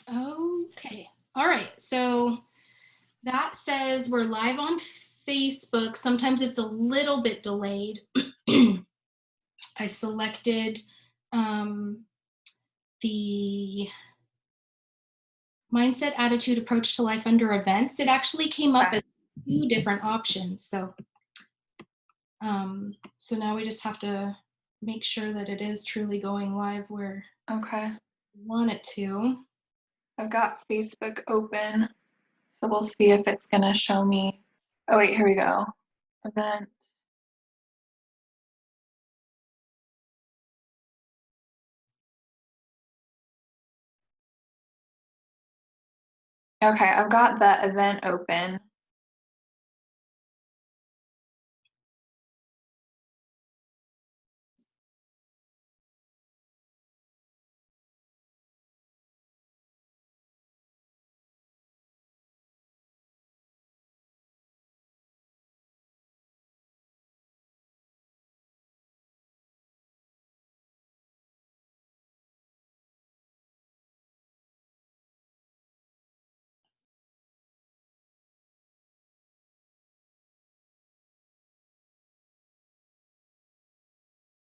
Okay. All right. So that says we're live on Facebook. Sometimes it's a little bit delayed. I selected the mindset, attitude, approach to life under events. It actually came up Okay. as 2 different options. So now we just have to make sure that it is truly going live where Okay. we want it to. I've got Facebook open, so we'll see if it's going to show me. Oh, wait, here we go. Event. Okay, I've got the event open.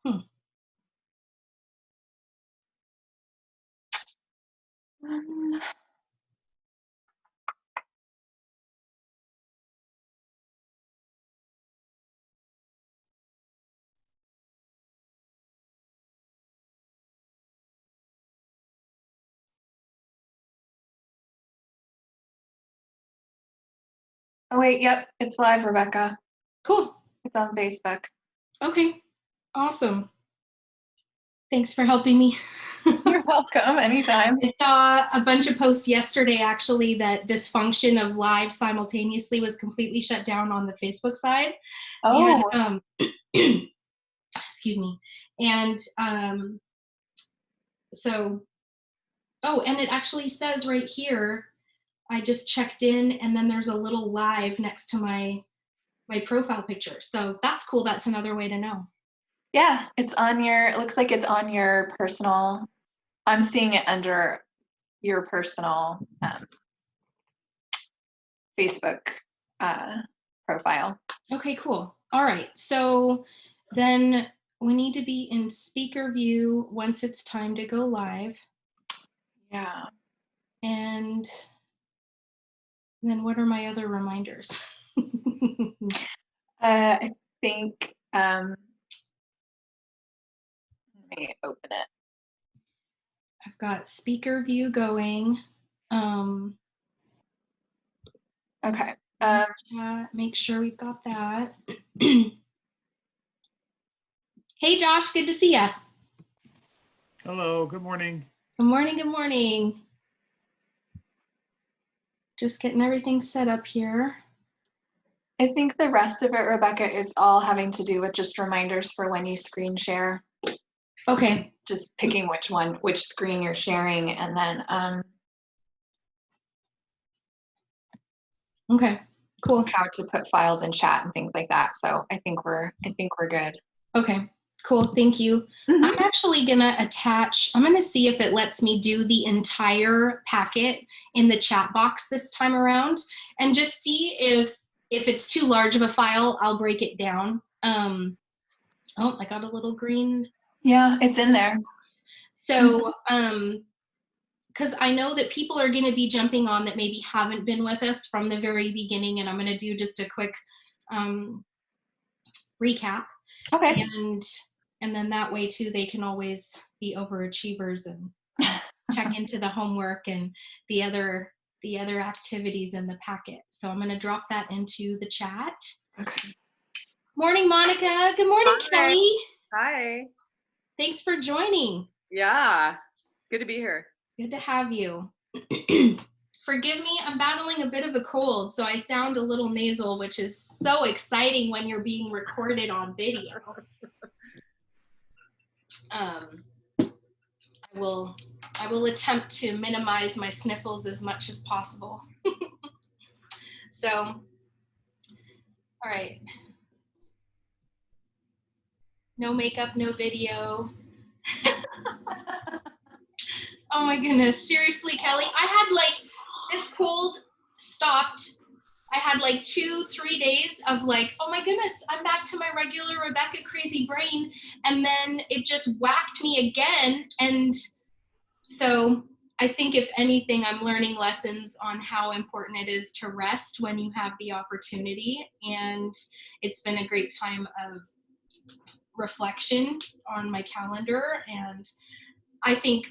Hmm. Oh, wait, yep, it's live, Rebecca. Cool. It's on Facebook. Okay. Awesome. Thanks for helping me. You're welcome, anytime. I saw a bunch of posts yesterday actually that this function of live simultaneously was completely shut down on the Facebook side. Oh, And excuse me. And so, oh, and it actually says right here, I just checked in and then there's a little live next to my profile picture. So that's cool. That's another way to know. yeah, it's on it looks like it's on your personal, I'm seeing it under your personal Facebook profile. Okay, cool. All right. So then we need to be in speaker view once it's time to go live. Yeah. And then what are my other reminders? I think, let me open it. I've got speaker view going. Okay. Chat, make sure we've got that. Hey, Josh, good to see ya. Hello, good morning. Good morning, good morning. Just getting everything set up here. I think the rest of it, Rebecca, is all having to do with just reminders for when you screen share. Okay. Just picking which screen you're sharing, and then Okay, cool. how to put files in chat and things like that. So I think we're good. Okay, cool. Thank you. I'm actually gonna I'm gonna see if it lets me do the entire packet in the chat box this time around and just see if it's too large of a file, I'll break it down. Oh, I got a little green. Yeah, it's in there. So, because I know that people are going to be jumping on that maybe haven't been with us from the very beginning, and I'm going to do just a quick recap. Okay. And then that way too, they can always be overachievers and check into the homework and the other activities in the packet. So I'm going to drop that into the chat. Okay. Morning, Monica. Good morning, Hi. Kelly. Hi. Thanks for joining. Yeah, good to be here. Good to have you. Forgive me, I'm battling a bit of a cold, so I sound a little nasal, which is so exciting when you're being recorded on video. I will attempt to minimize my sniffles as much as possible. So, all right. No makeup, no video. Oh my goodness. Seriously, Kelly, I had like this cold stopped. I had like 2-3 days of like, oh my goodness, I'm back to my regular Rebecca crazy brain. And then it just whacked me again. And so I think if anything, I'm learning lessons on how important it is to rest when you have the opportunity. And it's been a great time of reflection on my calendar. And I think,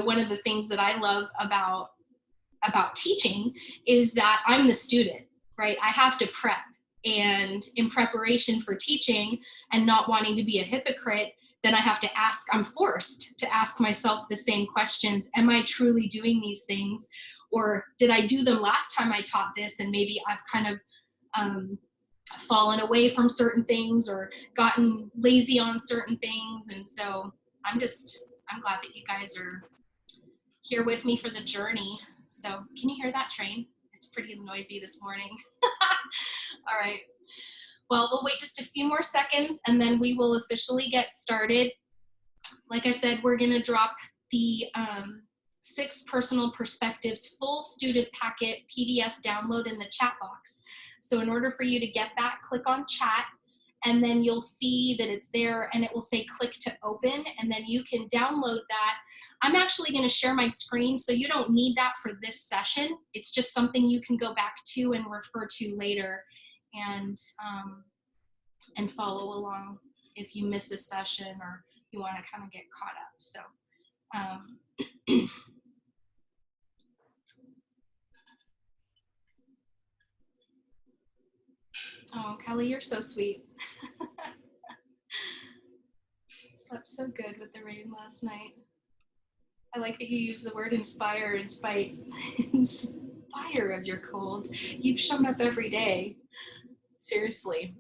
one of the things that I love about teaching is that I'm the student, right? I have to prep. And in preparation for teaching and not wanting to be a hypocrite, then I have to I'm forced to ask myself the same questions. Am I truly doing these things? Or did I do them last time I taught this and maybe I've kind of fallen away from certain things or gotten lazy on certain things? And so I'm glad that you guys are here with me for the journey. So can you hear that train? It's pretty noisy this morning. All right. Well, we'll wait just a few more seconds and then we will officially get started. Like I said, we're going to drop the 6 Personal Perspectives full student packet PDF download in the chat box. So in order for you to get that, click on chat and then you'll see that it's there and it will say click to open and then you can download that. I'm actually going to share my screen so you don't need that for this session. It's just something you can go back to and refer to later and follow along if you miss a session or you want to kind of get caught up. So oh, Kelly, you're so sweet. Slept so good with the rain last night. I like that you use the word inspire in spite of your cold. You've shown up every day. Seriously.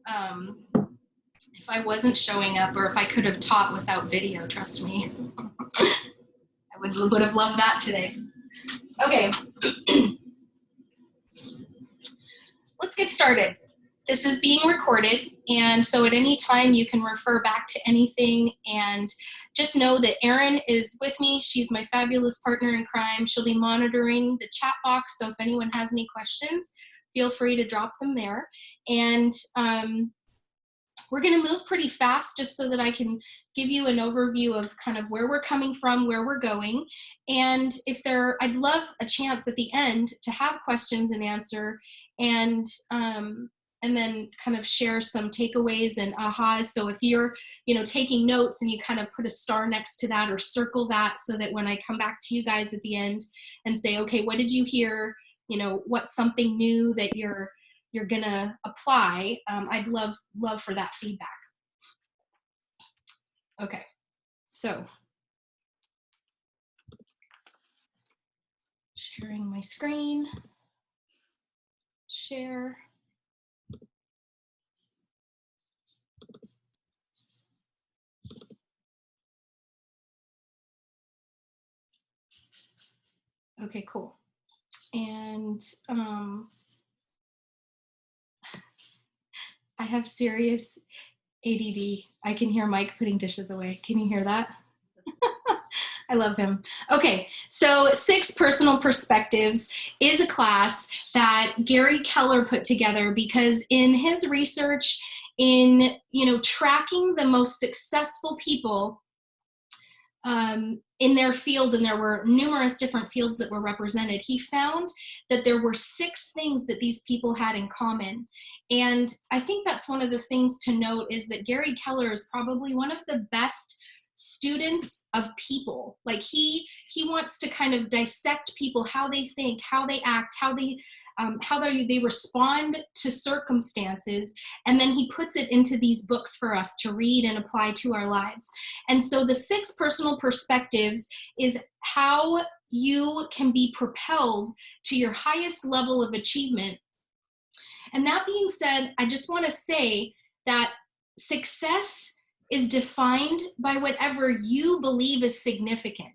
If I wasn't showing up or if I could have taught without video, trust me, I would have loved that today. Okay. Let's get started. This is being recorded, and so at any time you can refer back to anything, and just know that Erin is with me. She's my fabulous partner in crime. She'll be monitoring the chat box, so if anyone has any questions, feel free to drop them there. And we're going to move pretty fast just so that I can give you an overview of kind of where we're coming from, where we're going. And I'd love a chance at the end to have questions and answer and then kind of share some takeaways and ahas. So if you're, taking notes and you kind of put a star next to that or circle that so that when I come back to you guys at the end and say, okay, what did you hear? What's something new that you're gonna apply, I'd love for that feedback. Okay, so sharing my screen, share. Okay, cool. And I have serious ADD. I can hear Mike putting dishes away. Can you hear that? I love him. Okay, so 6 Personal Perspectives is a class that Gary Keller put together because in his research in, tracking the most successful people in their field, and there were numerous different fields that were represented, he found that there were 6 things that these people had in common. And I think that's one of the things to note is that Gary Keller is probably one of the best students of people. Like he wants to kind of dissect people, how they think, how they act, how they respond to circumstances, and then he puts it into these books for us to read and apply to our lives. And so the 6 Personal Perspectives is how you can be propelled to your highest level of achievement. And that being said, I just want to say that success is defined by whatever you believe is significant.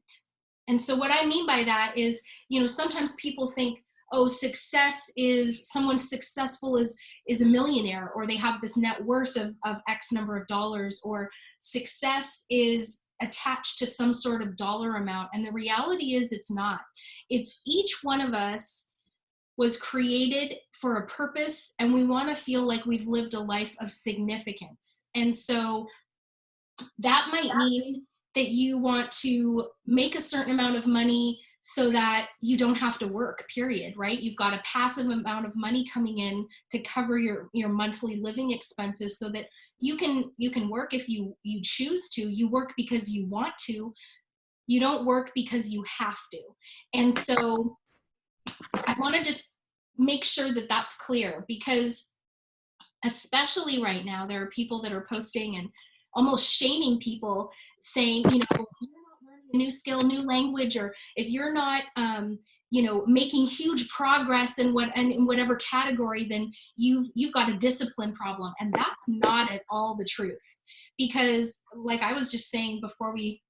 And so what I mean by that is, sometimes people think, oh, success is someone successful is a millionaire, or they have this net worth of X number of dollars, or success is attached to some sort of dollar amount. And the reality is it's not. It's each one of us was created for a purpose, and we want to feel like we've lived a life of significance. And so that might mean that you want to make a certain amount of money so that you don't have to work, period, right? You've got a passive amount of money coming in to cover your monthly living expenses so that you can work if you choose to. You work because you want to. You don't work because you have to. And so I want to just make sure that that's clear, because especially right now, there are people that are posting and almost shaming people, saying, you know, if you're not learning a new skill, new language, or if you're not, you know, making huge progress in whatever category, then you've got a discipline problem. And that's not at all the truth. Because like I was just saying before we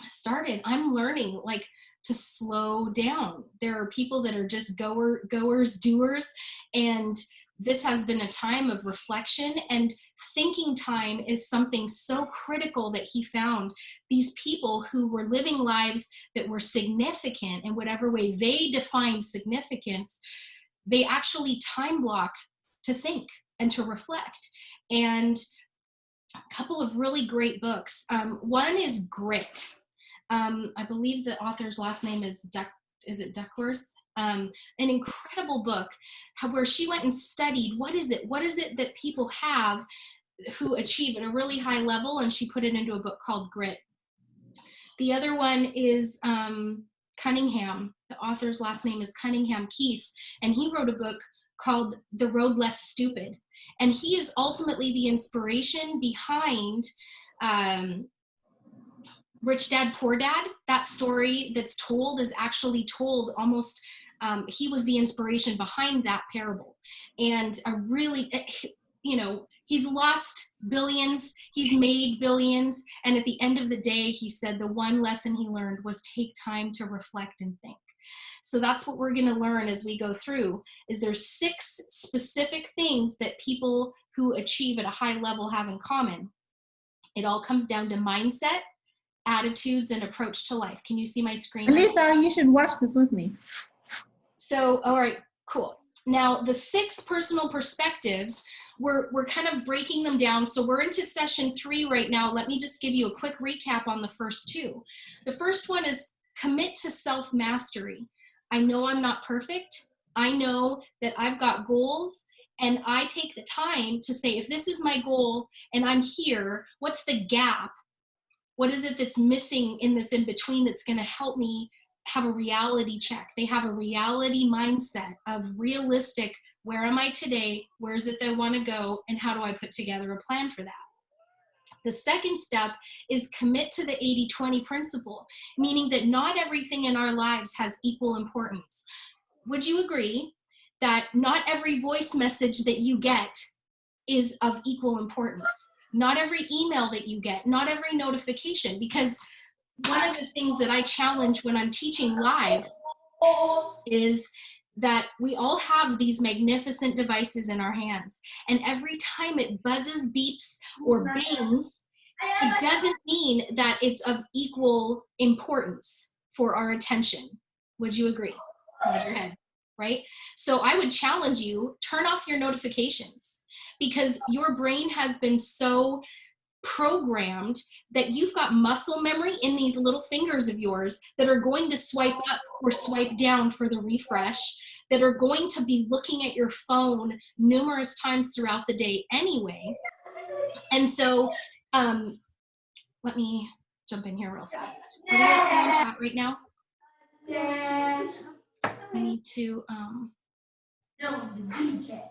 started, I'm learning like to slow down. There are people that are just goers, doers, and this has been a time of reflection, and thinking time is something so critical that he found. These people who were living lives that were significant in whatever way they defined significance, they actually time block to think and to reflect. And a couple of really great books. One is Grit. I believe the author's last name is Duckworth? An incredible book where she went and studied what is it that people have who achieve at a really high level, and she put it into a book called Grit. The other one is Cunningham. The author's last name is Cunningham Keith, and he wrote a book called The Road Less Stupid. And he is ultimately the inspiration behind Rich Dad, Poor Dad. That story that's told is actually told almost, he was the inspiration behind that parable. And a really, you know, he's lost billions, he's made billions. And at the end of the day, he said the one lesson he learned was take time to reflect and think. So that's what we're going to learn as we go through, is there's 6 specific things that people who achieve at a high level have in common. It all comes down to mindset, attitudes, and approach to life. Can you see my screen? Lisa, you should watch this with me. So, all right, cool. Now, the 6 personal perspectives, we're kind of breaking them down. So we're into session 3 right now. Let me just give you a quick recap on the first 2. The first one is commit to self-mastery. I know I'm not perfect. I know that I've got goals, and I take the time to say, if this is my goal and I'm here, what's the gap? What is it that's missing in this in between that's going to help me have a reality check? They have a reality mindset of realistic, where am I today? Where is it that I want to go? And how do I put together a plan for that? The second step is commit to the 80-20 principle, meaning that not everything in our lives has equal importance. Would you agree that not every voice message that you get is of equal importance? Not every email that you get, not every notification, because one of the things that I challenge when I'm teaching live is that we all have these magnificent devices in our hands, and every time it buzzes, beeps, or bangs, it doesn't mean that it's of equal importance for our attention. Would you agree? Nod your head, right? So I would challenge you, turn off your notifications, because your brain has been so programmed that you've got muscle memory in these little fingers of yours that are going to swipe up or swipe down for the refresh, that are going to be looking at your phone numerous times throughout the day anyway. And so let me jump in here real fast. Are we okay in chat right now? I need to No, the DJ.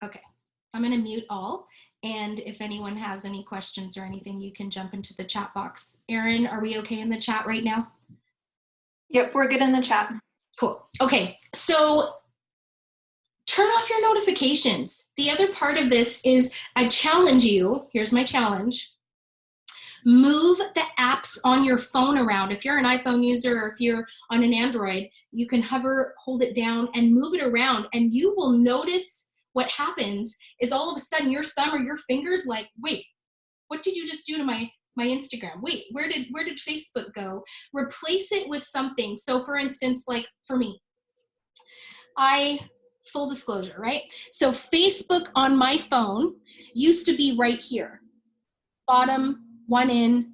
okay, I'm going to mute all, and if anyone has any questions or anything, you can jump into the chat box. Erin, are we okay in the chat right now? Yep, we're good in the chat. Cool. Okay, so turn off your notifications. The other part of this is I challenge you, here's my challenge, move the apps on your phone around. If you're an iPhone user or if you're on an Android, you can hover, hold it down, and move it around, and you will notice what happens is all of a sudden your thumb or your fingers like, wait, what did you just do to my Instagram? Wait, where did Facebook go? Replace it with something. So for instance, like for me, full disclosure, right? So Facebook on my phone used to be right here, bottom, one in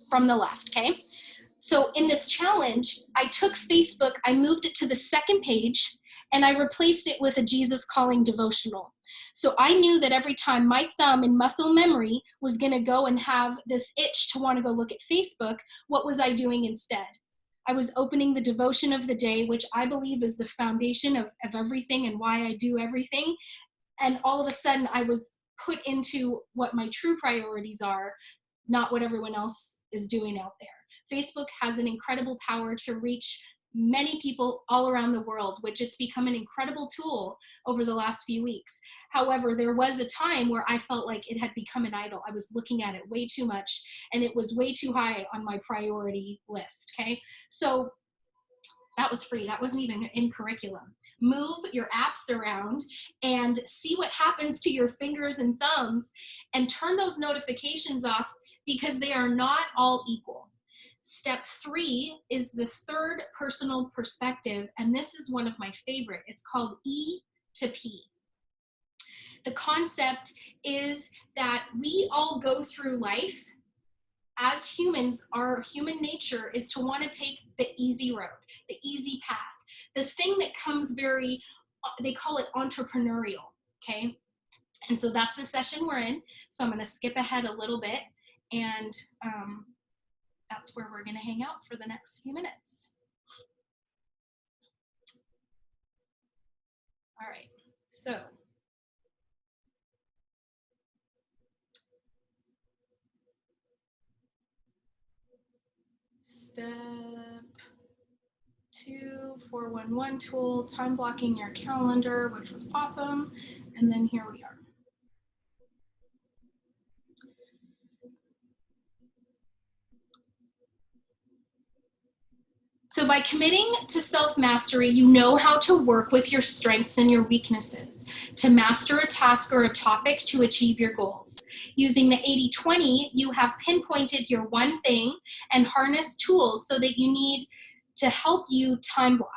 from the left, okay? So in this challenge, I took Facebook, I moved it to the second page, and I replaced it with a Jesus Calling devotional. So I knew that every time my thumb in muscle memory was gonna go and have this itch to wanna go look at Facebook, what was I doing instead? I was opening the devotion of the day, which I believe is the foundation of everything and why I do everything. And all of a sudden I was put into what my true priorities are, not what everyone else is doing out there. Facebook has an incredible power to reach many people all around the world, which it's become an incredible tool over the last few weeks. However, there was a time where I felt like it had become an idol. I was looking at it way too much, and it was way too high on my priority list, okay? So that was free. That wasn't even in curriculum. Move your apps around and see what happens to your fingers and thumbs, and turn those notifications off because they are not all equal. Step 3 is the third personal perspective, and this is one of my favorite. It's called E to P. The concept is that we all go through life as humans. Our human nature is to want to take the easy road, the easy path, the thing that comes very, they call it entrepreneurial, okay? And so that's the session we're in. So I'm going to skip ahead a little bit, and that's where we're going to hang out for the next few minutes. All right, so step 2, 411 tool, time blocking your calendar, which was awesome. And then here we are. So by committing to self-mastery, you know how to work with your strengths and your weaknesses to master a task or a topic to achieve your goals. Using the 80-20, you have pinpointed your one thing and harnessed tools so that you need to help you time block.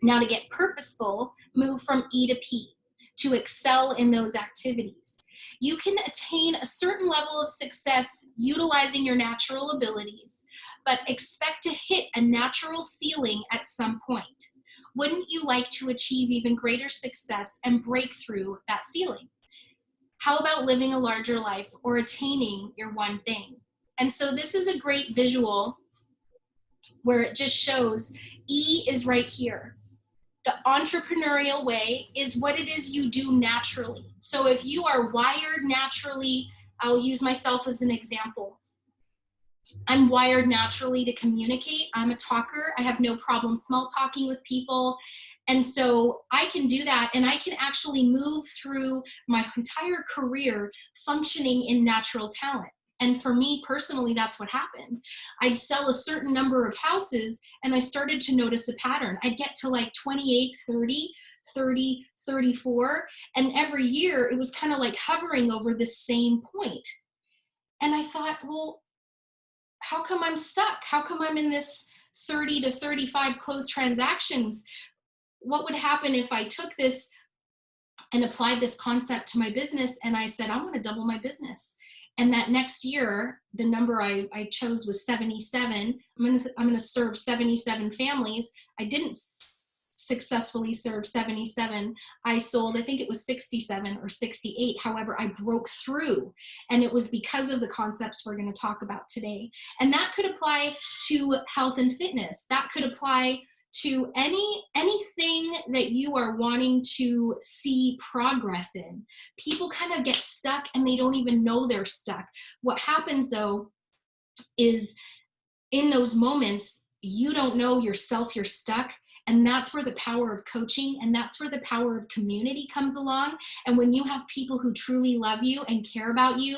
Now to get purposeful, move from E to P to excel in those activities. You can attain a certain level of success utilizing your natural abilities, but expect to hit a natural ceiling at some point. Wouldn't you like to achieve even greater success and break through that ceiling? How about living a larger life or attaining your one thing? And so this is a great visual where it just shows E is right here. The entrepreneurial way is what it is you do naturally. So if you are wired naturally, I'll use myself as an example. I'm wired naturally to communicate. I'm a talker. I have no problem small talking with people. And so I can do that, and I can actually move through my entire career functioning in natural talent. And for me personally, that's what happened. I'd sell a certain number of houses, and I started to notice a pattern. I'd get to like 28, 30, 30, 34, and every year it was kind of like hovering over the same point. And I thought, well, how come I'm stuck? How come I'm in this 30 to 35 closed transactions? What would happen if I took this and applied this concept to my business and I said, I want to double my business? And that next year, the number I chose was 77. I'm going to serve 77 families. I didn't successfully serve 77. I sold, I think it was 67 or 68. However, I broke through, and it was because of the concepts we're going to talk about today. And that could apply to health and fitness. That could apply to anything that you are wanting to see progress in. People kind of get stuck and they don't even know they're stuck. What happens though is in those moments, you don't know yourself, you're stuck. And that's where the power of coaching and that's where the power of community comes along. And when you have people who truly love you and care about you,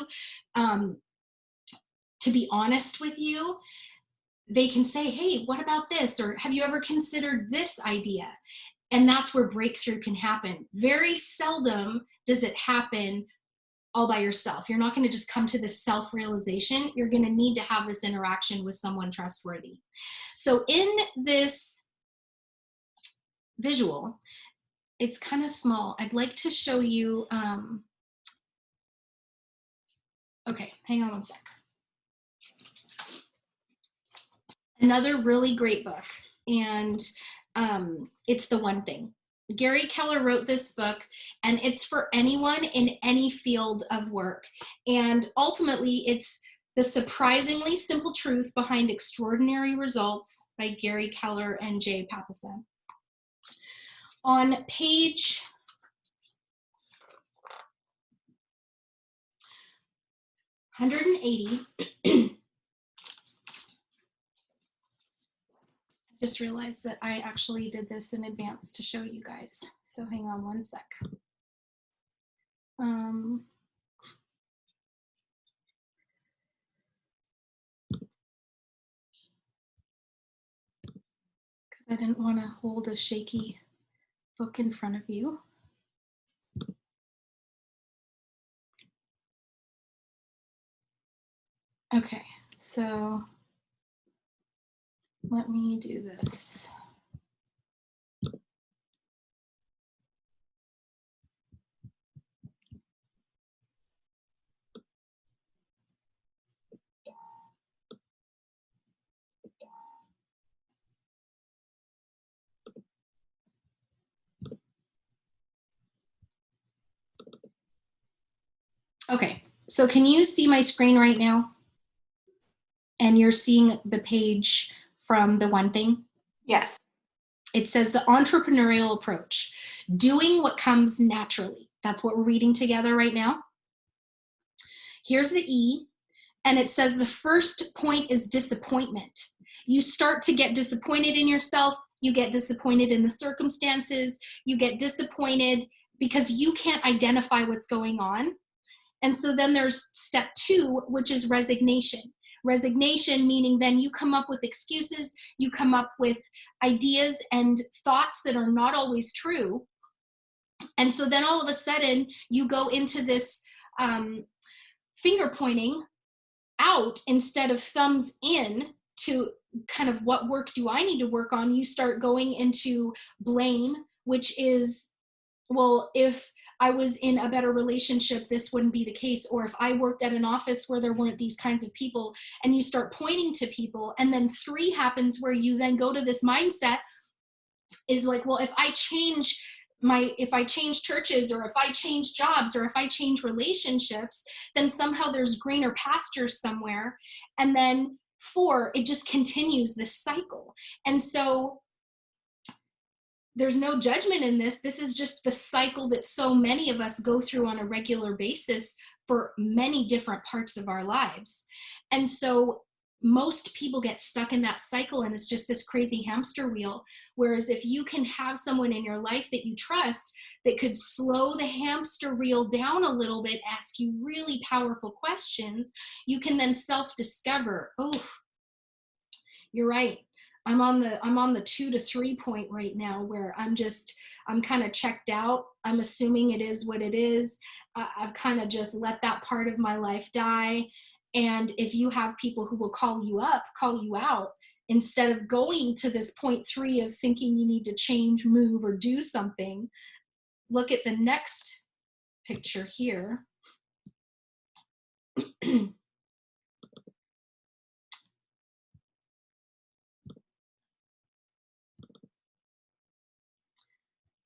to be honest with you, they can say, hey, what about this? Or have you ever considered this idea? And that's where breakthrough can happen. Very seldom does it happen all by yourself. You're not going to just come to this self-realization. You're going to need to have this interaction with someone trustworthy. So in this visual, it's kind of small. I'd like to show you, okay, hang on one sec. Another really great book, and it's The One Thing. Gary Keller wrote this book, and it's for anyone in any field of work. And ultimately, it's The Surprisingly Simple Truth Behind Extraordinary Results by Gary Keller and Jay Papasan. On page 180, just realized that I actually did this in advance to show you guys. So hang on one sec. Because I didn't want to hold a shaky book in front of you. Okay, so let me do this. Okay, so can you see my screen right now? And you're seeing the page from The One Thing? Yes. It says the entrepreneurial approach, doing what comes naturally. That's what we're reading together right now. Here's the E, and it says the first point is disappointment. You start to get disappointed in yourself, you get disappointed in the circumstances, you get disappointed because you can't identify what's going on. And so then there's step 2, which is resignation. Resignation meaning then you come up with excuses, you come up with ideas and thoughts that are not always true. And so then all of a sudden you go into this finger pointing out instead of thumbs in to kind of what work do I need to work on. You start going into blame, which is, well, if I was in a better relationship, this wouldn't be the case. Or if I worked at an office where there weren't these kinds of people, and you start pointing to people. And then 3 happens where you then go to this mindset is like, well, if I change churches, or if I change jobs, or if I change relationships, then somehow there's greener pastures somewhere. And then 4, it just continues this cycle. And so there's no judgment in this. This is just the cycle that so many of us go through on a regular basis for many different parts of our lives. And so most people get stuck in that cycle, and it's just this crazy hamster wheel. Whereas if you can have someone in your life that you trust that could slow the hamster wheel down a little bit, ask you really powerful questions, you can then self-discover, oh, you're right. I'm on the 2 to 3 point right now where I'm kind of checked out. I'm assuming it is what it is. I've kind of just let that part of my life die. And if you have people who will call you up, call you out, instead of going to this point 3 of thinking you need to change, move, or do something, look at the next picture here.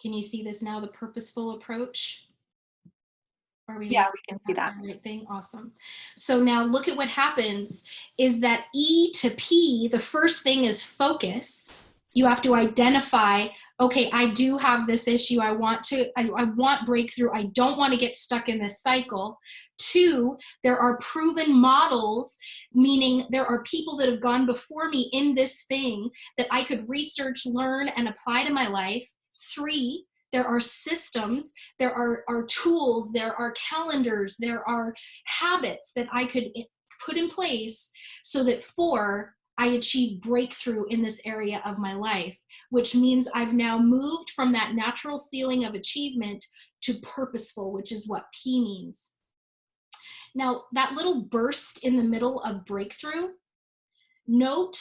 Can you see this now, the purposeful approach? Yeah, we can see that. Right thing. Awesome. So now look at what happens is that E to P, the first thing is focus. You have to identify, okay, I do have this issue. I want breakthrough. I don't want to get stuck in this cycle. 2, there are proven models, meaning there are people that have gone before me in this thing that I could research, learn, and apply to my life. 3, there are systems, there are tools, there are calendars, there are habits that I could put in place so that 4, I achieve breakthrough in this area of my life, which means I've now moved from that natural ceiling of achievement to purposeful, which is what P means. Now, that little burst in the middle of breakthrough, note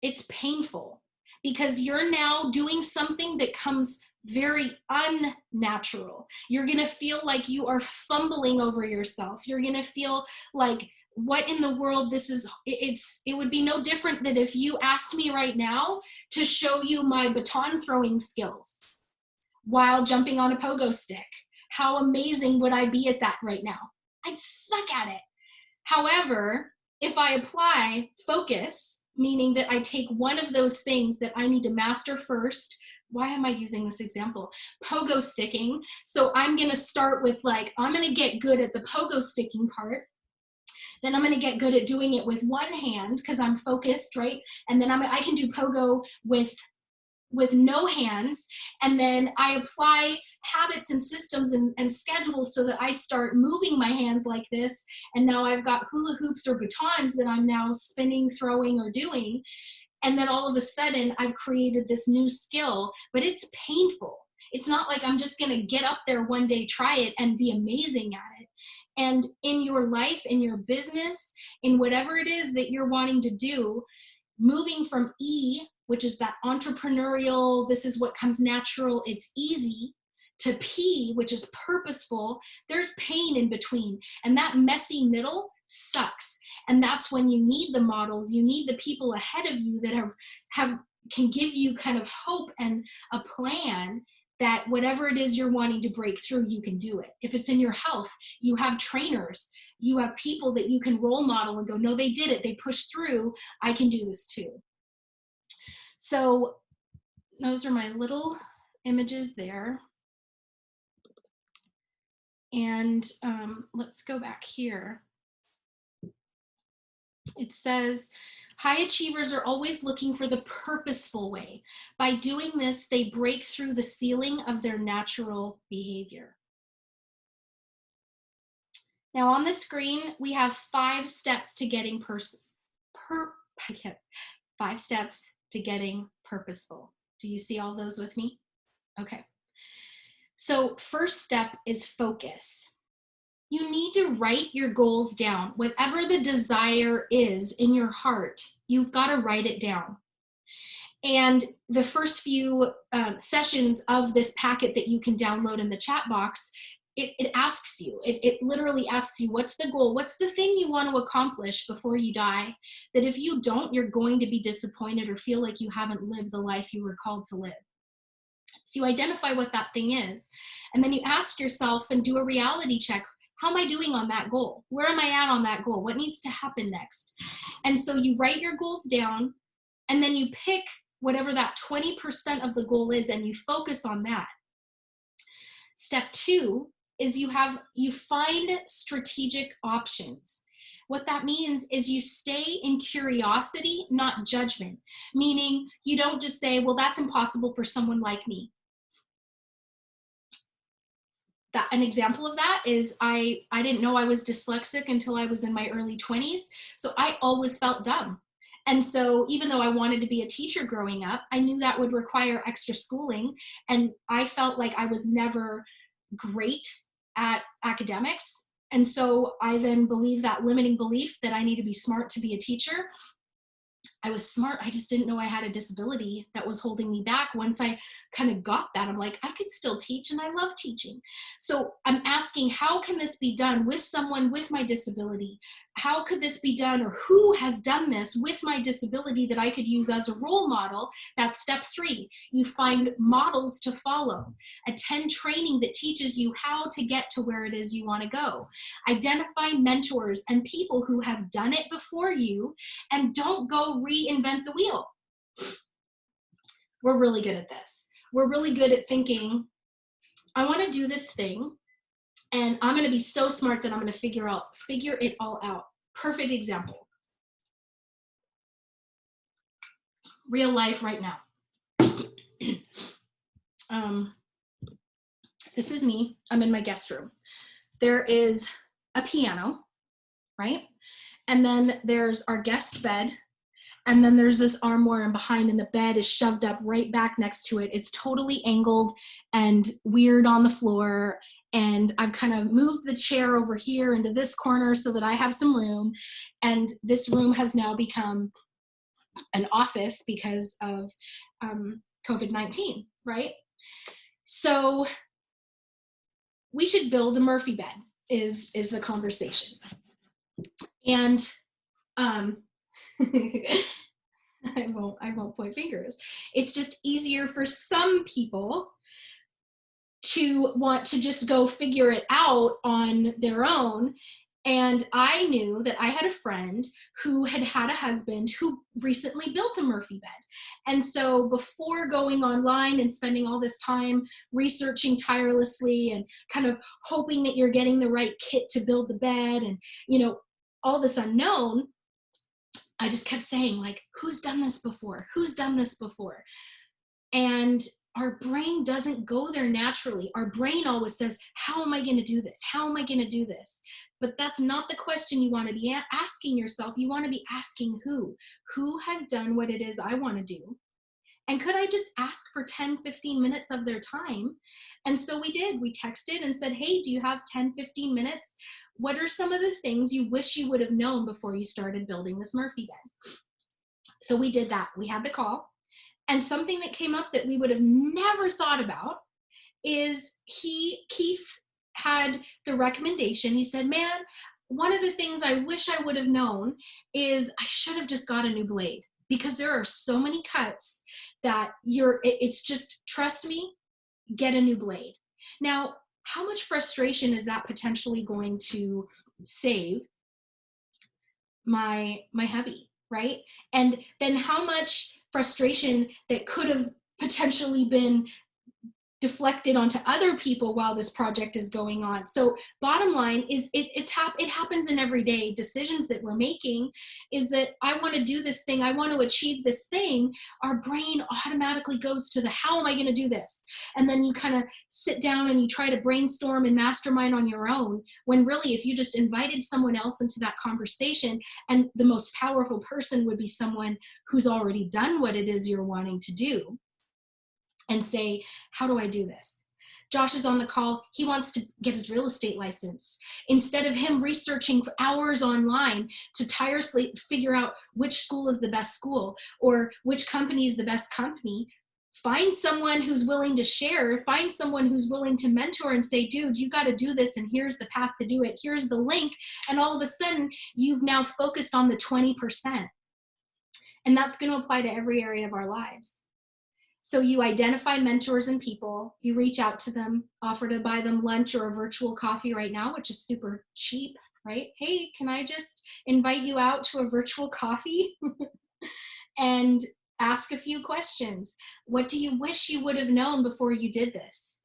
it's painful because you're now doing something that comes very unnatural. You're going to feel like you are fumbling over yourself. You're going to feel like, what in the world, it would be no different than if you asked me right now to show you my baton throwing skills while jumping on a pogo stick. How amazing would I be at that right now? I'd suck at it. However, if I apply focus, meaning that I take one of those things that I need to master first. Why am I using this example? Pogo sticking. So I'm going to start with I'm going to get good at the pogo sticking part. Then I'm going to get good at doing it with one hand because I'm focused, right? And then I can do pogo with no hands. And then I apply habits and systems and schedules so that I start moving my hands like this. And now I've got hula hoops or batons that I'm now spinning, throwing, or doing. And then all of a sudden I've created this new skill, but it's painful. It's not like I'm just going to get up there one day, try it, and be amazing at it. And in your life, in your business, in whatever it is that you're wanting to do, moving from E, which is that entrepreneurial, this is what comes natural, it's easy, to P, which is purposeful, there's pain in between. And that messy middle sucks. And that's when you need the models, you need the people ahead of you that can give you kind of hope and a plan that whatever it is you're wanting to break through, you can do it. If it's in your health, you have trainers, you have people that you can role model and go, no, they did it, they pushed through, I can do this too. So those are my little images there. And let's go back here. It says, high achievers are always looking for the purposeful way. By doing this, they break through the ceiling of their natural behavior. Now on the screen, we have 5 steps to getting 5 steps to getting purposeful. Do you see all those with me? Okay. So first step is focus. You need to write your goals down. Whatever the desire is in your heart, you've got to write it down. And the first few sessions of this packet that you can download in the chat box, it asks you, it literally asks you, what's the goal? What's the thing you want to accomplish before you die? That if you don't, you're going to be disappointed or feel like you haven't lived the life you were called to live. So you identify what that thing is. And then you ask yourself and do a reality check. How am I doing on that goal? Where am I at on that goal? What needs to happen next? And so you write your goals down, and then you pick whatever that 20% of the goal is, and you focus on that. Step 2 is you find strategic options. What that means is you stay in curiosity, not judgment, meaning you don't just say, well, that's impossible for someone like me. An example of that is I didn't know I was dyslexic until I was in my early 20s. So I always felt dumb. And so even though I wanted to be a teacher growing up, I knew that would require extra schooling. And I felt like I was never great at academics. And so I then believed that limiting belief that I need to be smart to be a teacher. I was smart. I just didn't know I had a disability that was holding me back. Once I kind of got that, I'm like, I could still teach, and I love teaching. So I'm asking, how can this be done with someone with my disability? How could this be done, or who has done this with my disability that I could use as a role model? That's step 3. You find models to follow. Attend training that teaches you how to get to where it is you want to go. Identify mentors and people who have done it before you, and don't go reinvent the wheel. We're really good at this. We're really good at thinking, I want to do this thing, and I'm going to be so smart that I'm going to figure it all out. Perfect example. Real life right now. This is me. I'm in my guest room. There is a piano, right? And then there's our guest bed. And then there's this armoire in behind, and the bed is shoved up right back next to it. It's totally angled and weird on the floor. And I've kind of moved the chair over here into this corner so that I have some room. And this room has now become an office because of COVID-19, right? So we should build a Murphy bed is the conversation. And I won't point fingers. It's just easier for some people to want to just go figure it out on their own. And I knew that I had a friend who had a husband who recently built a Murphy bed. And so before going online and spending all this time researching tirelessly and kind of hoping that you're getting the right kit to build the bed and, all this unknown, I just kept saying, like, who's done this before? Who's done this before? And our brain doesn't go there naturally. Our brain always says, how am I going to do this? How am I going to do this? But that's not the question you want to be asking yourself. You want to be asking who? Who has done what it is I want to do? And could I just ask for 10, 15 minutes of their time? And so we did. We texted and said, hey, do you have 10, 15 minutes? What are some of the things you wish you would have known before you started building this Murphy bed? So we did that. We had the call. And something that came up that we would have never thought about is Keith had the recommendation. He said, man, one of the things I wish I would have known is I should have just got a new blade, because there are so many cuts that it's just, trust me, get a new blade. Now, how much frustration is that potentially going to save my hubby, right? And then how much frustration that could have potentially been deflected onto other people while this project is going on. So bottom line is it happens in everyday decisions that we're making, is that I want to do this thing, I want to achieve this thing. Our brain automatically goes to the how am I going to do this? And then you kind of sit down and you try to brainstorm and mastermind on your own, when really if you just invited someone else into that conversation, and the most powerful person would be someone who's already done what it is you're wanting to do, and say, how do I do this? Josh is on the call. He wants to get his real estate license. Instead of him researching for hours online to tirelessly figure out which school is the best school or which company is the best company, find someone who's willing to share, find someone who's willing to mentor and say, dude, you got to do this, and here's the path to do it. Here's the link. And all of a sudden, you've now focused on the 20%. And that's going to apply to every area of our lives. So you identify mentors and people, you reach out to them, offer to buy them lunch or a virtual coffee right now, which is super cheap, right? Hey, can I just invite you out to a virtual coffee? And ask a few questions. What do you wish you would have known before you did this?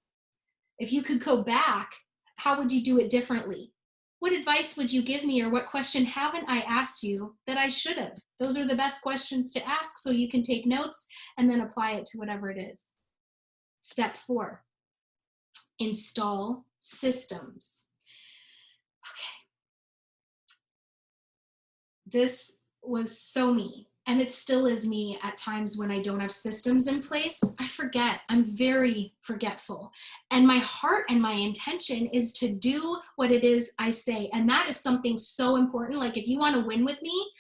If you could go back, how would you do it differently? What advice would you give me, or what question haven't I asked you that I should have? Those are the best questions to ask so you can take notes and then apply it to whatever it is. Step 4, install systems. Okay. This was so me, and it still is me at times when I don't have systems in place. I forget. I'm very forgetful. And my heart and my intention is to do what it is I say. And that is something so important. Like, if you want to win with me,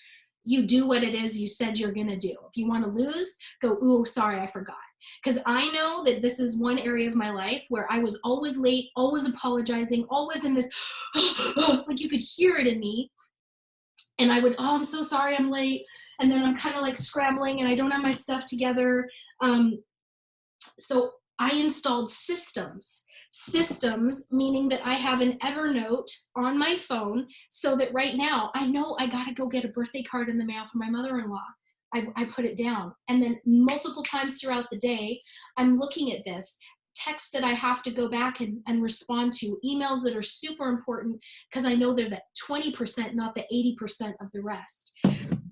you do what it is you said you're going to do. If you want to lose, go, ooh, sorry, I forgot. Because I know that this is one area of my life where I was always late, always apologizing, always in this, like you could hear it in me. And I would, oh, I'm so sorry I'm late. And then I'm kind of like scrambling and I don't have my stuff together. So I installed systems. Systems, meaning that I have an Evernote on my phone so that right now I know I got to go get a birthday card in the mail for my mother-in-law. I put it down. And then multiple times throughout the day, I'm looking at this. Texts that I have to go back and respond to, emails that are super important because I know they're that 20%, not the 80% of the rest.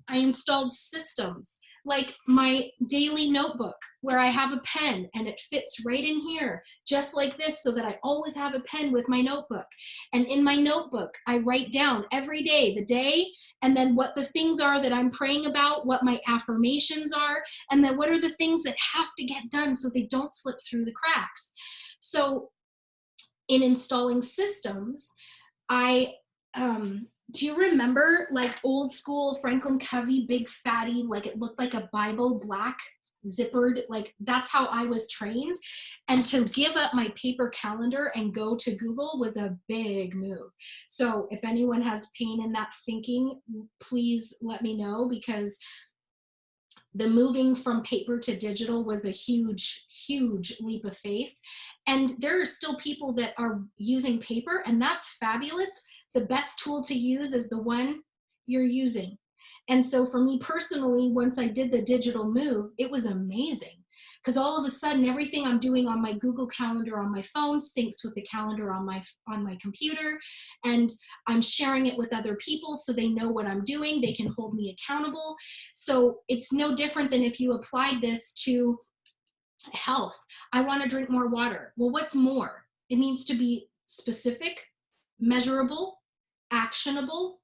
I installed systems like my daily notebook where I have a pen and it fits right in here, just like this, so that I always have a pen with my notebook. And in my notebook, I write down every day, the day, and then what the things are that I'm praying about, what my affirmations are, and then what are the things that have to get done so they don't slip through the cracks. So in installing systems, do you remember like old school Franklin Covey, big fatty, like it looked like a Bible, black, zippered, like that's how I was trained. And to give up my paper calendar and go to Google was a big move. So if anyone has pain in that thinking, please let me know, because the moving from paper to digital was a huge, huge leap of faith. And there are still people that are using paper, and that's fabulous. The best tool to use is the one you're using. And so for me personally, once I did the digital move, it was amazing, because all of a sudden everything I'm doing on my Google Calendar on my phone syncs with the calendar on my computer, and I'm sharing it with other people so they know what I'm doing. They can hold me accountable. So it's no different than if you applied this to health. I want to drink more water. Well, what's more? It needs to be specific, measurable, actionable,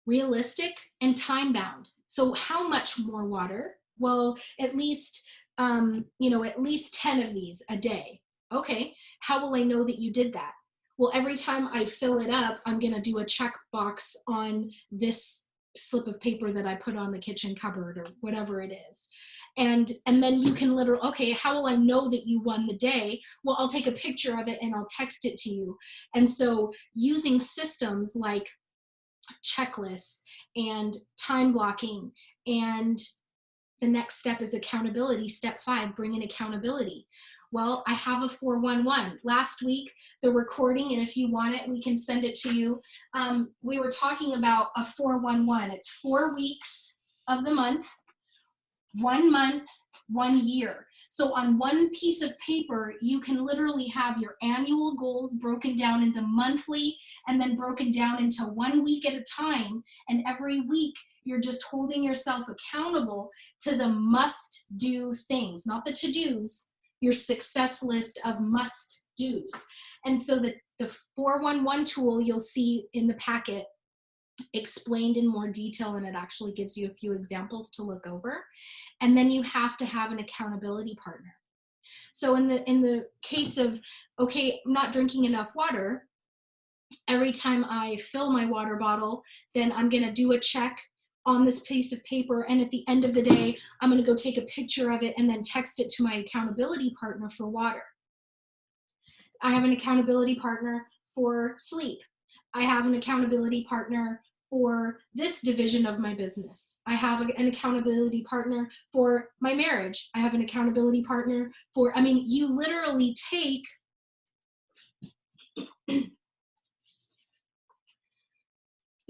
realistic, and time bound. So how much more water? Well, at least at least 10 of these a day. Okay, how will I know that you did that? Well, every time I fill it up, I'm going to do a checkbox on this slip of paper that I put on the kitchen cupboard or whatever it is. And then you can literally, okay, how will I know that you won the day? Well, I'll take a picture of it and I'll text it to you. And so using systems like checklists and time blocking, and the next step is accountability. Step 5, bring in accountability. Well, I have a 411. Last week, the recording, and if you want it, we can send it to you. We were talking about a 411. It's 4 weeks of the month, 1 month, 1 year. So on one piece of paper, you can literally have your annual goals broken down into monthly and then broken down into 1 week at a time. And every week, you're just holding yourself accountable to the must-do things, not the to-dos, your success list of must-dos. And so the 411 tool you'll see in the packet explained in more detail, and it actually gives you a few examples to look over. And then you have to have an accountability partner. So in the case of, okay, I'm not drinking enough water, every time I fill my water bottle, then I'm going to do a check on this piece of paper, and at the end of the day, I'm going to go take a picture of it and then text it to my accountability partner for water. I have an accountability partner for sleep. I have an accountability partner for this division of my business. I have an accountability partner for my marriage. I have an accountability partner for, you literally take the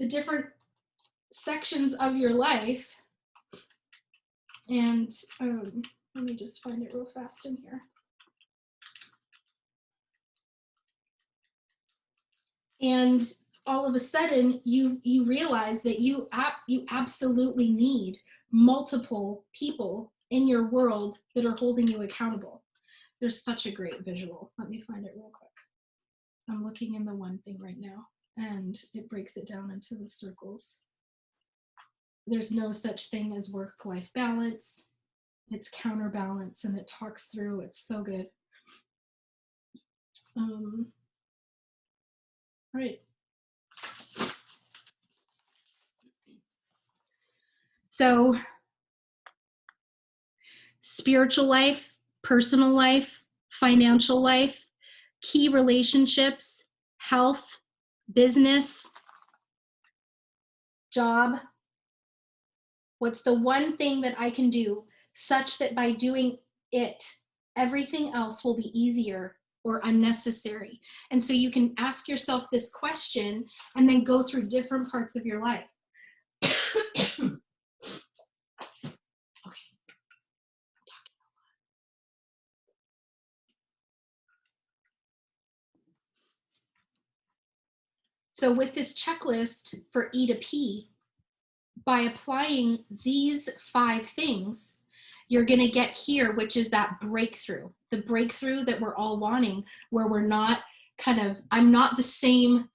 different sections of your life, and let me just find it real fast in here. And all of a sudden, you realize that you absolutely need multiple people in your world that are holding you accountable. There's such a great visual. Let me find it real quick. I'm looking in the one thing right now, and it breaks it down into the circles. There's no such thing as work-life balance. It's counterbalance, and it talks through. It's so good. Right. So spiritual life, personal life, financial life, key relationships, health, business, job. What's the one thing that I can do such that by doing it, everything else will be easier or unnecessary? And so you can ask yourself this question and then go through different parts of your life. So with this checklist for E to P, by applying these 5 things, you're going to get here, which is that breakthrough, the breakthrough that we're all wanting, where we're not I'm not the same.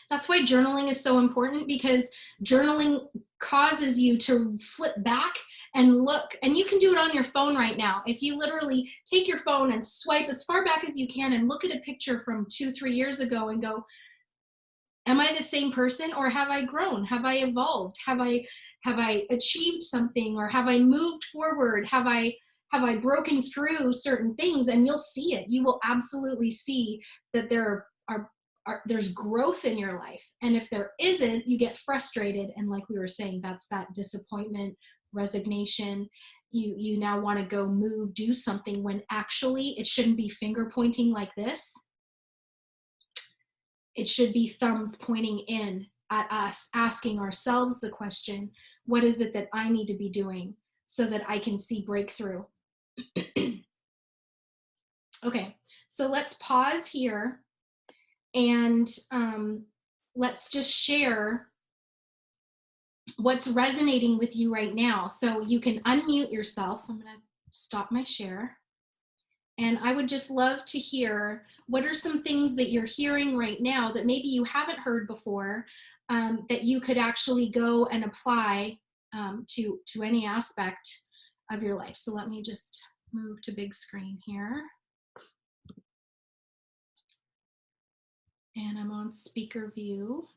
That's why journaling is so important, because journaling causes you to flip back and look, and you can do it on your phone right now. If you literally take your phone and swipe as far back as you can and look at a picture from 2-3 years ago and go, am I the same person, or have I grown? Have I evolved? Have I achieved something, or have I moved forward? Have I broken through certain things? And you'll see it. You will absolutely see that there's growth in your life. And if there isn't, you get frustrated. And like we were saying, that's that disappointment, resignation. You now want to go move, do something, when actually it shouldn't be finger pointing like this. It should be thumbs pointing in at us, asking ourselves the question, what is it that I need to be doing so that I can see breakthrough? Okay, so let's pause here and let's just share what's resonating with you right now. So you can unmute yourself. I'm going to stop my share. And I would just love to hear, what are some things that you're hearing right now that maybe you haven't heard before, that you could actually go and apply to any aspect of your life. So let me just move to big screen here. And I'm on speaker view.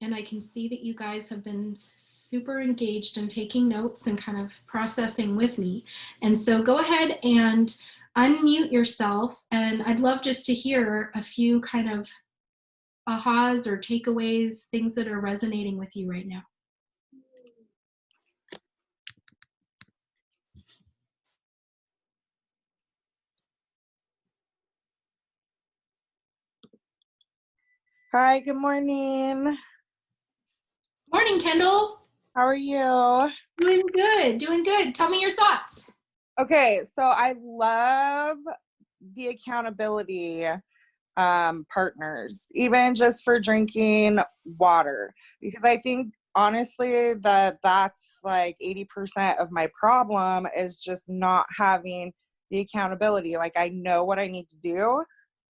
And I can see that you guys have been super engaged in taking notes and kind of processing with me. And so go ahead and unmute yourself. And I'd love just to hear a few kind of ahas or takeaways, things that are resonating with you right now. Hi, good morning. Morning, Kendall. How are you? Doing good, doing good. Tell me your thoughts. Okay, so I love the accountability partners, even just for drinking water, because I think honestly that's like 80% of my problem is just not having the accountability. Like, I know what I need to do.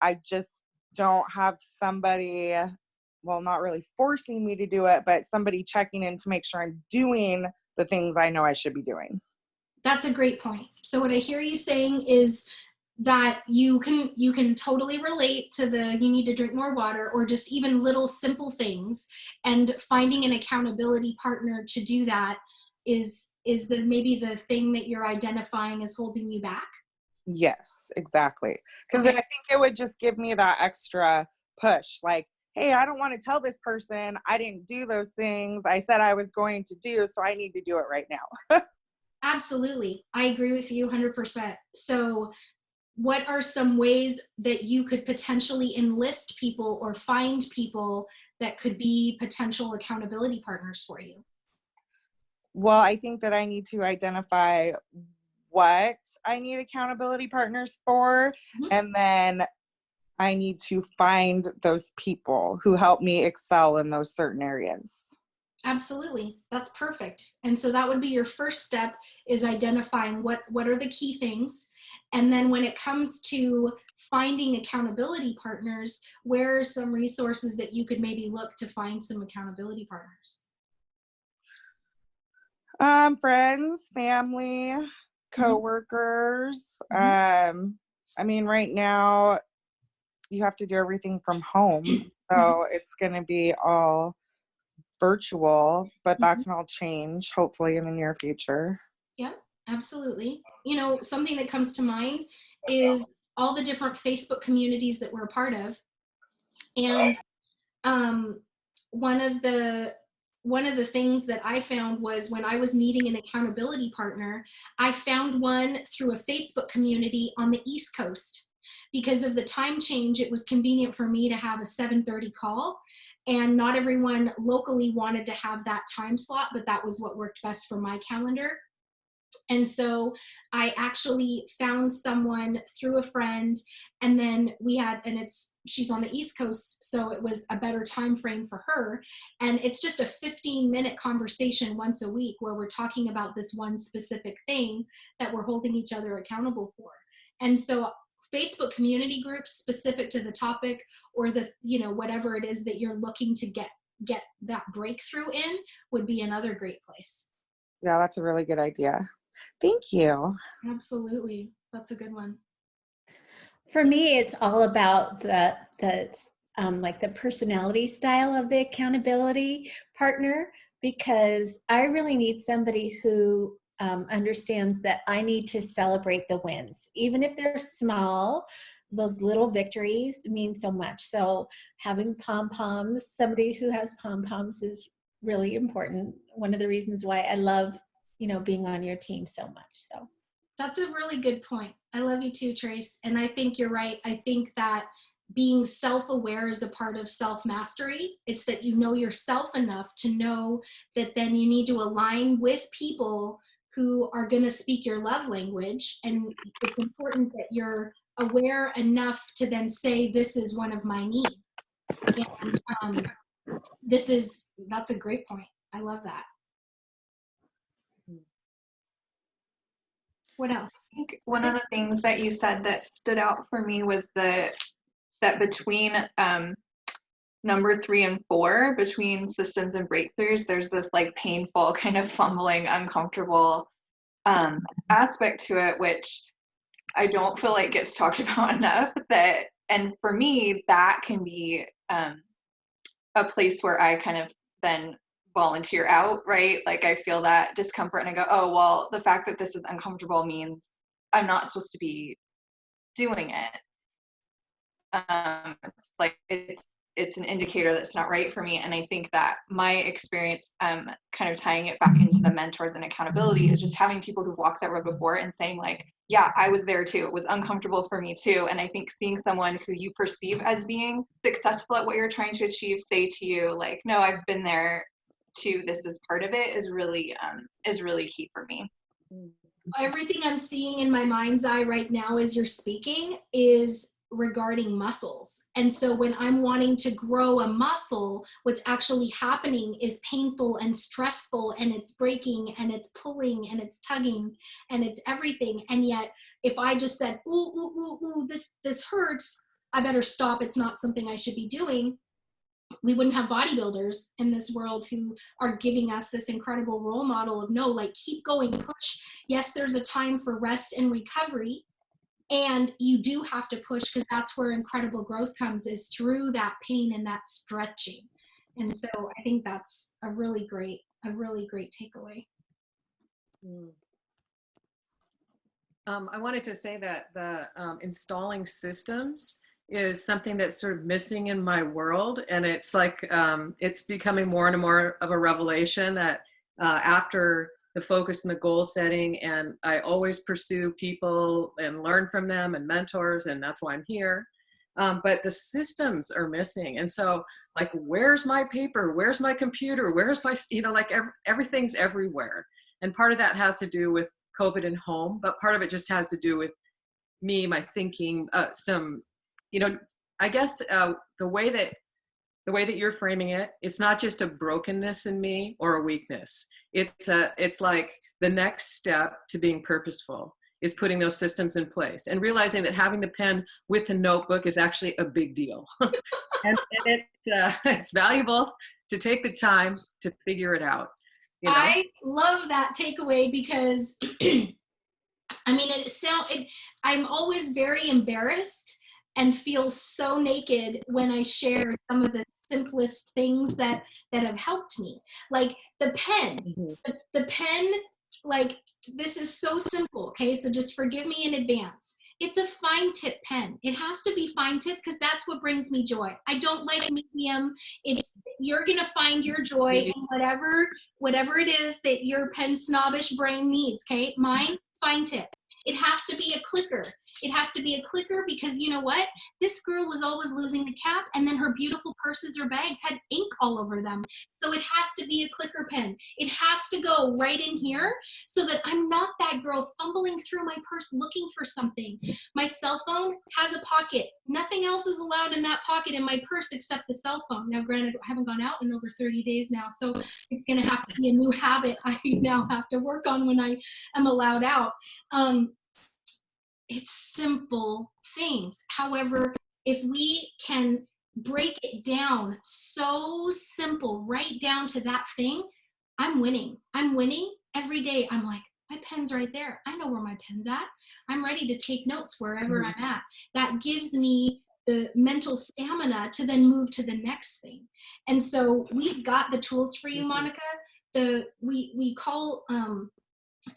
I just don't have somebody, well, not really forcing me to do it, but somebody checking in to make sure I'm doing the things I know I should be doing. That's a great point. So what I hear you saying is that you can totally relate to the you need to drink more water, or just even little simple things, and finding an accountability partner to do that is maybe the thing that you're identifying as holding you back. Yes, exactly. Because Okay. I think it would just give me that extra push. Like, hey, I don't want to tell this person I didn't do those things I said I was going to do, so I need to do it right now. Absolutely. I agree with you 100%. So what are some ways that you could potentially enlist people or find people that could be potential accountability partners for you? Well, I think that I need to identify what I need accountability partners for, Mhm. and then I need to find those people who help me excel in those certain areas. Absolutely. That's perfect. And so that would be your first step, is identifying what are the key things. And then when it comes to finding accountability partners, where are some resources that you could maybe look to find some accountability partners? Friends, family, coworkers. I mean, right now you have to do everything from home, so it's going to be all virtual, but that can all change hopefully in the near future. Yeah, absolutely. You know, something that comes to mind is all the different Facebook communities that we're a part of. And um, one of the things that I found was, when I was needing an accountability partner, I found one through a Facebook community on the East Coast. Because of the time change, it was convenient for me to have a 7:30 call, and not everyone locally wanted to have that time slot, but that was what worked best for my calendar. And so I actually found someone through a friend, and then she's on the East Coast, so it was a better time frame for her. And it's just a 15-minute conversation once a week where we're talking about this one specific thing that we're holding each other accountable for. And so Facebook community groups specific to the topic, or the, whatever it is that you're looking to get that breakthrough in, would be another great place. Yeah, that's a really good idea. Thank you. Absolutely. That's a good one. For me, it's all about the like the personality style of the accountability partner, because I really need somebody who understands that I need to celebrate the wins, even if they're small. Those little victories mean so much. So having pom-poms, somebody who has pom-poms, is really important. One of the reasons why I love being on your team so much. So that's a really good point. I love you too, Trace. And I think you're right. I think that being self-aware is a part of self-mastery. It's that you know yourself enough to know that then you need to align with people who are going to speak your love language. And it's important that you're aware enough to then say, this is one of my needs. And that's a great point. I love that. What else? I think one of the things that you said that stood out for me was that between number 3 and 4, between systems and breakthroughs, there's this like painful kind of fumbling, uncomfortable aspect to it, which I don't feel like gets talked about enough. And for me, that can be a place where I kind of then volunteer out, right? Like I feel that discomfort and I go, oh, well, the fact that this is uncomfortable means I'm not supposed to be doing it. It's like it's an indicator that's not right for me. And I think that my experience, kind of tying it back into the mentors and accountability, is just having people who've walked that road before and saying like, yeah, I was there too. It was uncomfortable for me too. And I think seeing someone who you perceive as being successful at what you're trying to achieve say to you like, no, I've been there too. This is part of it, is really key for me. Everything I'm seeing in my mind's eye right now as you're speaking is regarding muscles. And so when I'm wanting to grow a muscle, what's actually happening is painful and stressful, and it's breaking and it's pulling and it's tugging and it's everything. And yet if I just said, ooh, this hurts, I better stop, it's not something I should be doing, we wouldn't have bodybuilders in this world who are giving us this incredible role model of no, like keep going, push. Yes, there's a time for rest and recovery, and you do have to push, because that's where incredible growth comes, is through that pain and that stretching. And so I think that's a really great takeaway. I wanted to say that the installing systems is something that's sort of missing in my world. And it's like, it's becoming more and more of a revelation that after the focus and the goal setting, and I always pursue people and learn from them and mentors, and that's why I'm here. But the systems are missing. And so like, where's my paper? Where's my computer? Where's my, like everything's everywhere. And part of that has to do with COVID and home, but part of it just has to do with me, my thinking, I guess the way that you're framing it, it's not just a brokenness in me or a weakness. It's like the next step to being purposeful is putting those systems in place and realizing that having the pen with the notebook is actually a big deal. and it's valuable to take the time to figure it out. I love that takeaway, because I mean, I'm always very embarrassed and feel so naked when I share some of the simplest things that have helped me. Like the pen, the pen, like this is so simple. Okay. So just forgive me in advance. It's a fine tip pen. It has to be fine tip because that's what brings me joy. I don't like medium. You're going to find your joy in whatever it is that your pen snobbish brain needs. Okay. Mine, fine tip. It has to be a clicker. It has to be a clicker because you know what? This girl was always losing the cap, and then her beautiful purses or bags had ink all over them. So it has to be a clicker pen. It has to go right in here so that I'm not that girl fumbling through my purse looking for something. My cell phone has a pocket. Nothing else is allowed in that pocket in my purse except the cell phone. Now, granted, I haven't gone out in over 30 days now, so it's going to have to be a new habit I now have to work on when I am allowed out. It's simple things. However, if we can break it down so simple, right down to that thing, I'm winning. I'm winning every day. I'm like, my pen's right there. I know where my pen's at. I'm ready to take notes wherever I'm at. That gives me the mental stamina to then move to the next thing. And so we've got the tools for you, Monica. We call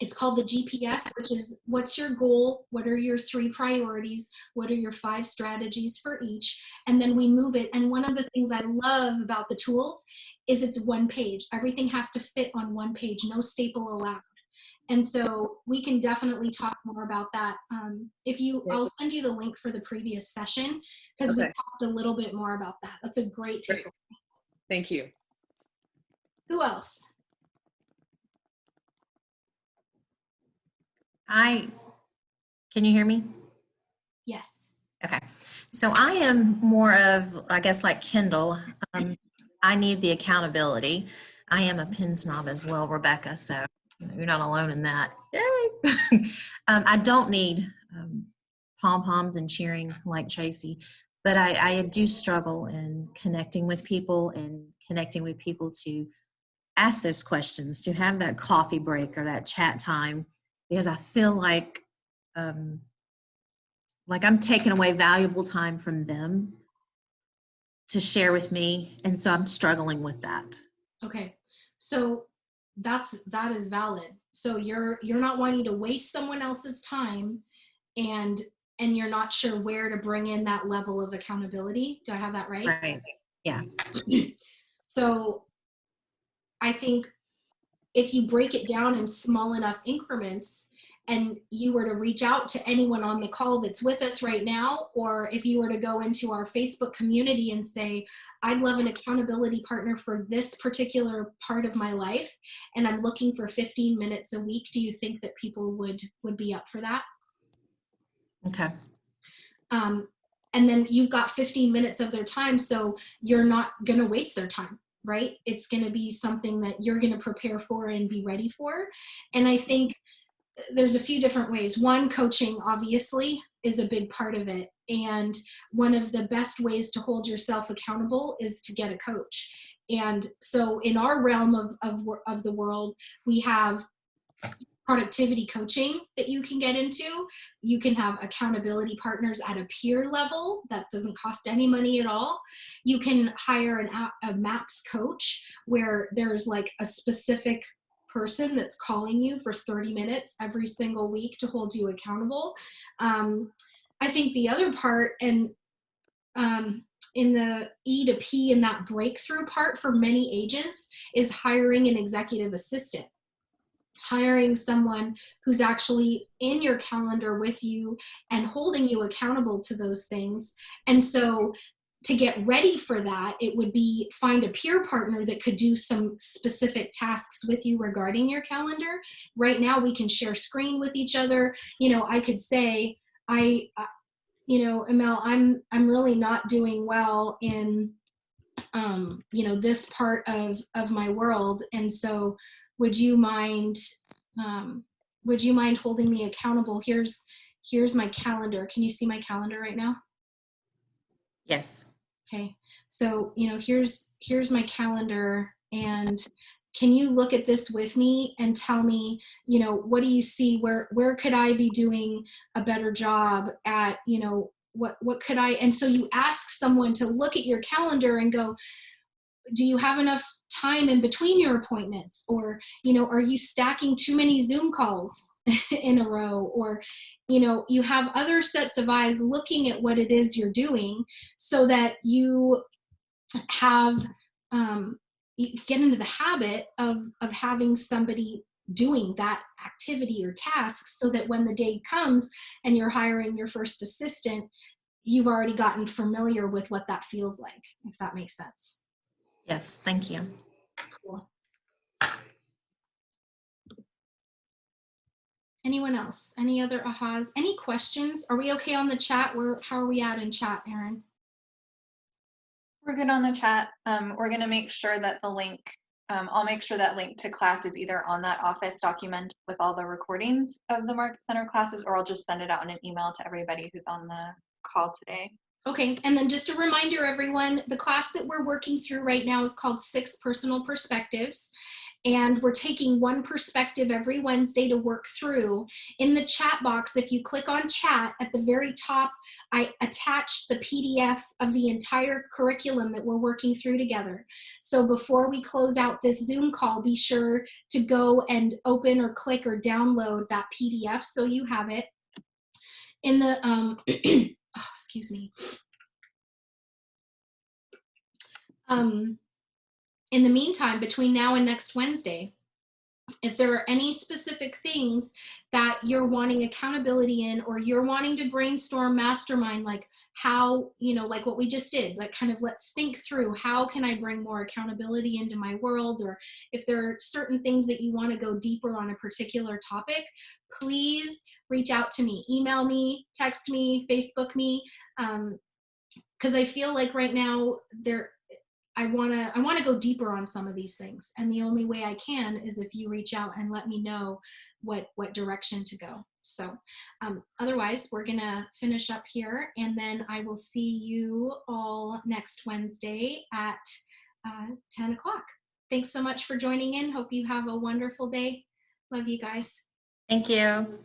it's called the GPS, which is what's your goal, what are your 3 priorities, what are your 5 strategies for each, and then we move it. And one of the things I love about the tools is it's one page. Everything has to fit on one page, no staple allowed. And so we can definitely talk more about that. I'll send you the link for the previous session because we talked a little bit more about that. That's a great takeaway. Thank you. Who else? Can you hear me? Yes. Okay. So I am more of, I guess, like Kendall. I need the accountability. I am a pin snob as well, Rebecca, so you're not alone in that. Yay! I don't need pom-poms and cheering like Tracy, but I do struggle in connecting with people to ask those questions, to have that coffee break or that chat time, because I feel like I'm taking away valuable time from them to share with me. And so I'm struggling with that. Okay. So that is valid. So you're not wanting to waste someone else's time and you're not sure where to bring in that level of accountability. Do I have that right? Right. Yeah. So I think if you break it down in small enough increments and you were to reach out to anyone on the call that's with us right now, or if you were to go into our Facebook community and say, I'd love an accountability partner for this particular part of my life, and I'm looking for 15 minutes a week, do you think that people would be up for that? Okay. And then you've got 15 minutes of their time, so you're not going to waste their time, right? It's going to be something that you're going to prepare for and be ready for. And I think there's a few different ways. One, coaching obviously is a big part of it. And one of the best ways to hold yourself accountable is to get a coach. And so in our realm of the world, we have productivity coaching that you can get into. You can have accountability partners at a peer level that doesn't cost any money at all. You can hire a max coach where there's like a specific person that's calling you for 30 minutes every single week to hold you accountable. I think the other part, and in the E to P, in that breakthrough part for many agents, is hiring an executive assistant. Hiring someone who's actually in your calendar with you and holding you accountable to those things. And so to get ready for that, it would be find a peer partner that could do some specific tasks with you regarding your calendar. Right now we can share screen with each other. I could say, Emel, I'm really not doing well in, this part of my world. And so would you mind holding me accountable? Here's my calendar. Can you see my calendar right now? Yes. Okay. So, here's my calendar, and can you look at this with me and tell me, what do you see? Where could I be doing a better job at, what could I, and so you ask someone to look at your calendar and go, do you have enough time in between your appointments? Or, are you stacking too many Zoom calls in a row? Or, you have other sets of eyes looking at what it is you're doing so that you have, you get into the habit of having somebody doing that activity or task, so that when the day comes and you're hiring your first assistant, you've already gotten familiar with what that feels like, if that makes sense. Yes, thank you. Cool. Anyone else? Any other ahas? Any questions? Are we okay on the chat? How are we at in chat, Erin? We're good on the chat. We're going to make sure that the link, I'll make sure that link to class is either on that Office document with all the recordings of the Market Center classes, or I'll just send it out in an email to everybody who's on the call today. Okay, and then just a reminder, everyone, the class that we're working through right now is called 6 Personal Perspectives. And we're taking one perspective every Wednesday to work through. In the chat box, if you click on chat at the very top, I attached the PDF of the entire curriculum that we're working through together. So before we close out this Zoom call, be sure to go and open or click or download that PDF so you have it. In the, oh, excuse me. In the meantime, between now and next Wednesday, if there are any specific things that you're wanting accountability in, or you're wanting to brainstorm mastermind, like how, like what we just did, like kind of let's think through, how can I bring more accountability into my world? Or if there are certain things that you want to go deeper on a particular topic, please reach out to me, email me, text me, Facebook me. Because I feel like right now I want to go deeper on some of these things, and the only way I can is if you reach out and let me know what direction to go. So otherwise, we're gonna finish up here, and then I will see you all next Wednesday at 10 o'clock. Thanks so much for joining in. Hope you have a wonderful day. Love you guys. Thank you.